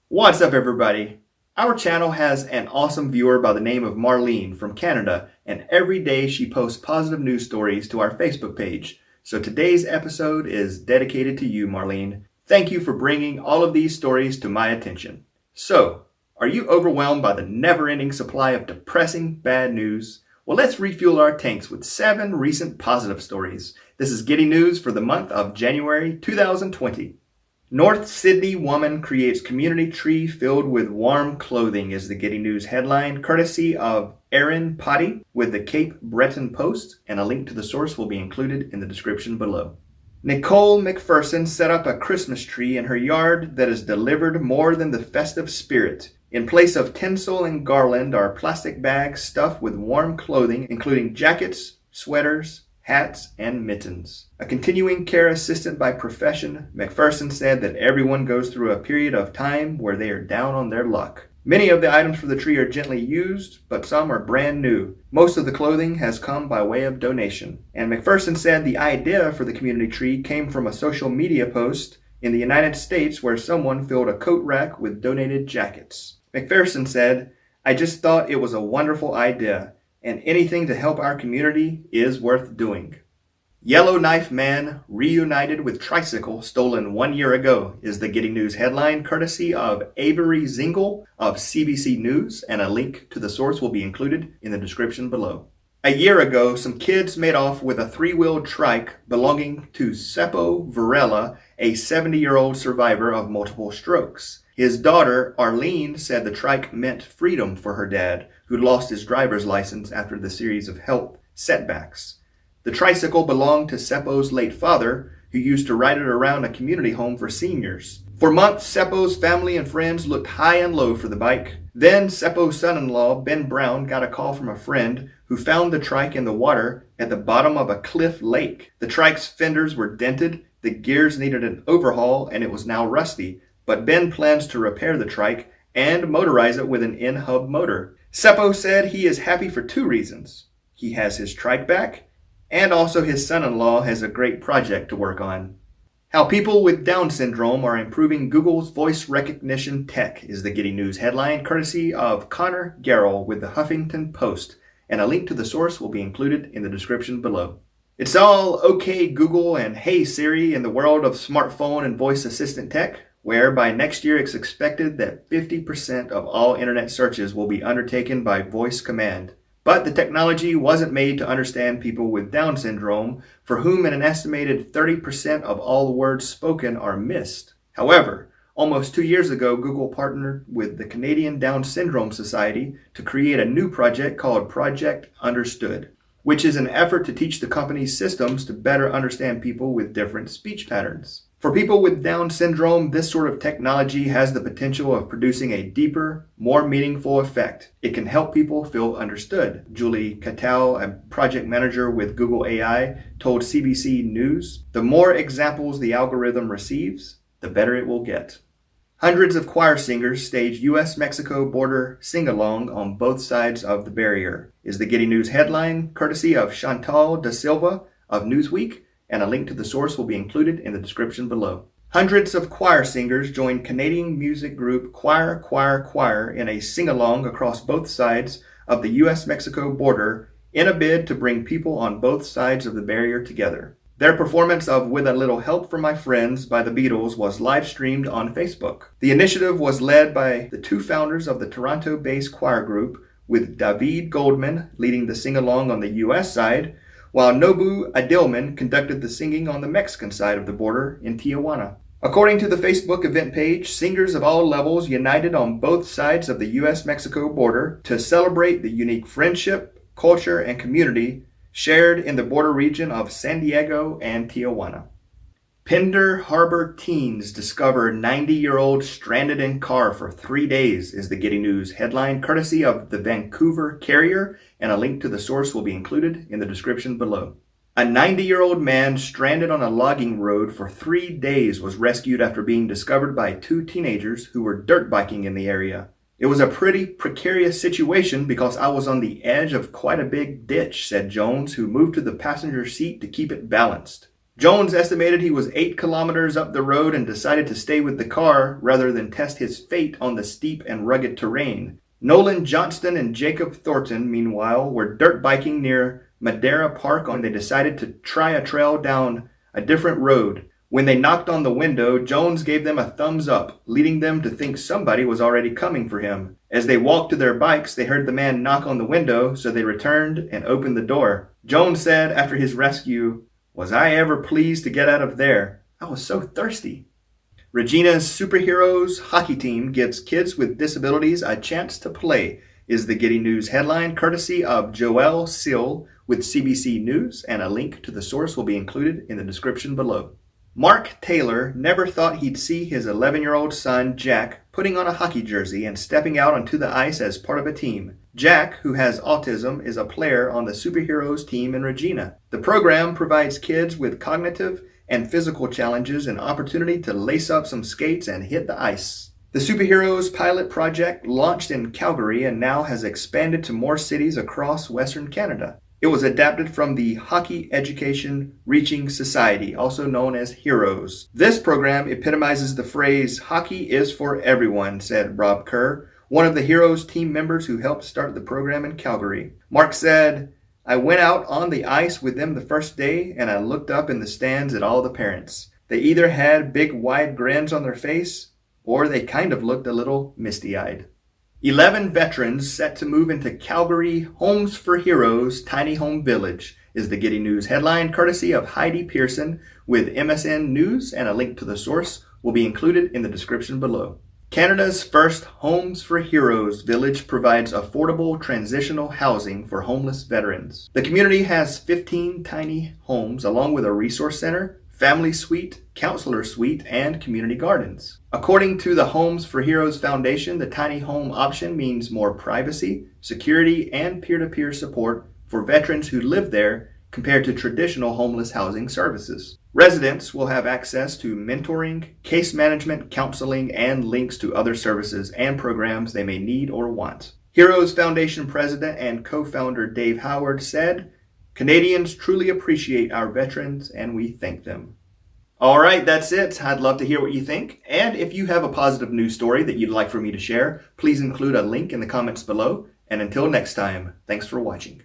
What's up, everybody? Our channel has an awesome viewer by the name of Marlene from Canada, and every day she posts positive news stories to our Facebook page. So today's episode is dedicated to you, Marlene. Thank you for bringing all of these stories to my attention. So, are you overwhelmed by the never-ending supply of depressing bad news? Well, let's refuel our tanks with 7 recent positive stories. This is Giddy News for the month of January 2020. North Sydney woman creates community tree filled with warm clothing is the Giddy News headline, courtesy of Erin Potty with the Cape Breton Post, and a link to the source will be included in the description below. Nicole McPherson set up a Christmas tree in her yard that has delivered more than the festive spirit. In place of tinsel and garland are plastic bags stuffed with warm clothing, including jackets, sweaters, hats, and mittens. A continuing care assistant by profession, McPherson said that everyone goes through a period of time where they are down on their luck. Many of the items for the tree are gently used, but some are brand new. Most of the clothing has come by way of donation. And McPherson said the idea for the community tree came from a social media post in the United States where someone filled a coat rack with donated jackets. McPherson said, "I just thought it was a wonderful idea, and anything to help our community is worth doing." Yellowknife man reunited with tricycle stolen 1 year ago is the Giddy News headline, courtesy of Avery Zingle of CBC News, and a link to the source will be included in the description below. A year ago, some kids made off with a 3-wheeled trike belonging to Seppo Varela, a 70-year-old survivor of multiple strokes. His daughter, Arlene, said the trike meant freedom for her dad, who lost his driver's license after the series of health setbacks. The tricycle belonged to Seppo's late father, who used to ride it around a community home for seniors. For months, Seppo's family and friends looked high and low for the bike. Then Seppo's son-in-law, Ben Brown, got a call from a friend who found the trike in the water at the bottom of a cliff lake. The trike's fenders were dented, the gears needed an overhaul, and it was now rusty. But Ben plans to repair the trike and motorize it with an in-hub motor. Seppo said he is happy for 2 reasons. He has his trike back, and also his son-in-law has a great project to work on. How people with Down syndrome are improving Google's voice recognition tech is the Giddy News headline, courtesy of Connor Garrell with the Huffington Post, and a link to the source will be included in the description below. It's all okay Google and hey Siri in the world of smartphone and voice assistant tech, where by next year it's expected that 50% of all internet searches will be undertaken by voice command. But the technology wasn't made to understand people with Down syndrome, for whom an estimated 30% of all the words spoken are missed. However, almost 2 years ago, Google partnered with the Canadian Down Syndrome Society to create a new project called Project Understood, which is an effort to teach the company's systems to better understand people with different speech patterns. For people with Down syndrome, this sort of technology has the potential of producing a deeper, more meaningful effect. It can help people feel understood. Julie Cattell, a project manager with Google AI, told CBC News, "The more examples the algorithm receives, the better it will get." Hundreds of choir singers stage U.S.-Mexico border sing-along on both sides of the barrier is the Giddy News headline, courtesy of Chantal Da Silva of Newsweek, and a link to the source will be included in the description below. Hundreds of choir singers joined Canadian music group Choir Choir Choir in a sing-along across both sides of the U.S.-Mexico border in a bid to bring people on both sides of the barrier together. Their performance of With a Little Help from My Friends by the Beatles was live-streamed on Facebook. The initiative was led by the 2 founders of the Toronto-based choir group, with David Goldman leading the sing-along on the U.S. side, while Nobu Adilman conducted the singing on the Mexican side of the border in Tijuana. According to the Facebook event page, singers of all levels united on both sides of the U.S.-Mexico border to celebrate the unique friendship, culture, and community shared in the border region of San Diego and Tijuana. Pender Harbor teens discover 90-year-old stranded in car for 3 days is the Giddy News headline, courtesy of the Vancouver Carrier, and a link to the source will be included in the description below. A 90-year-old man stranded on a logging road for 3 days was rescued after being discovered by 2 teenagers who were dirt biking in the area. "It was a pretty precarious situation because I was on the edge of quite a big ditch," said Jones, who moved to the passenger seat to keep it balanced. Jones estimated he was 8 kilometers up the road and decided to stay with the car rather than test his fate on the steep and rugged terrain. Nolan Johnston and Jacob Thornton, meanwhile, were dirt biking near Madera Park when they decided to try a trail down a different road. When they knocked on the window, Jones gave them a thumbs up, leading them to think somebody was already coming for him. As they walked to their bikes, they heard the man knock on the window, so they returned and opened the door. Jones said after his rescue, "Was I ever pleased to get out of there? I was so thirsty." Regina's Superheroes hockey team gives kids with disabilities a chance to play, is the Giddy News headline, courtesy of Joelle Seal with CBC News, and a link to the source will be included in the description below. Mark Taylor never thought he'd see his 11-year-old son, Jack, putting on a hockey jersey and stepping out onto the ice as part of a team. Jack, who has autism, is a player on the Superheroes team in Regina. The program provides kids with cognitive and physical challenges an opportunity to lace up some skates and hit the ice. The Superheroes pilot project launched in Calgary and now has expanded to more cities across Western Canada. It was adapted from the Hockey Education Reaching Society, also known as HEROES. This program epitomizes the phrase, "Hockey is for everyone," said Rob Kerr, one of the HEROES team members who helped start the program in Calgary. Mark said, "I went out on the ice with them the first day and I looked up in the stands at all the parents. They either had big wide grins on their face or they kind of looked a little misty-eyed." 11 veterans set to move into Calgary Homes for Heroes Tiny Home Village is the Giddy News headline, courtesy of Heidi Pearson with MSN News, and a link to the source will be included in the description below. Canada's first Homes for Heroes village provides affordable transitional housing for homeless veterans. The community has 15 tiny homes along with a resource center, family suite, counselor suite, and community gardens. According to the Homes for Heroes Foundation, the tiny home option means more privacy, security, and peer-to-peer support for veterans who live there compared to traditional homeless housing services. Residents will have access to mentoring, case management, counseling, and links to other services and programs they may need or want. Heroes Foundation President and co-founder Dave Howard said, "Canadians truly appreciate our veterans and we thank them." All right, that's it. I'd love to hear what you think. And if you have a positive news story that you'd like for me to share, please include a link in the comments below. And until next time, thanks for watching.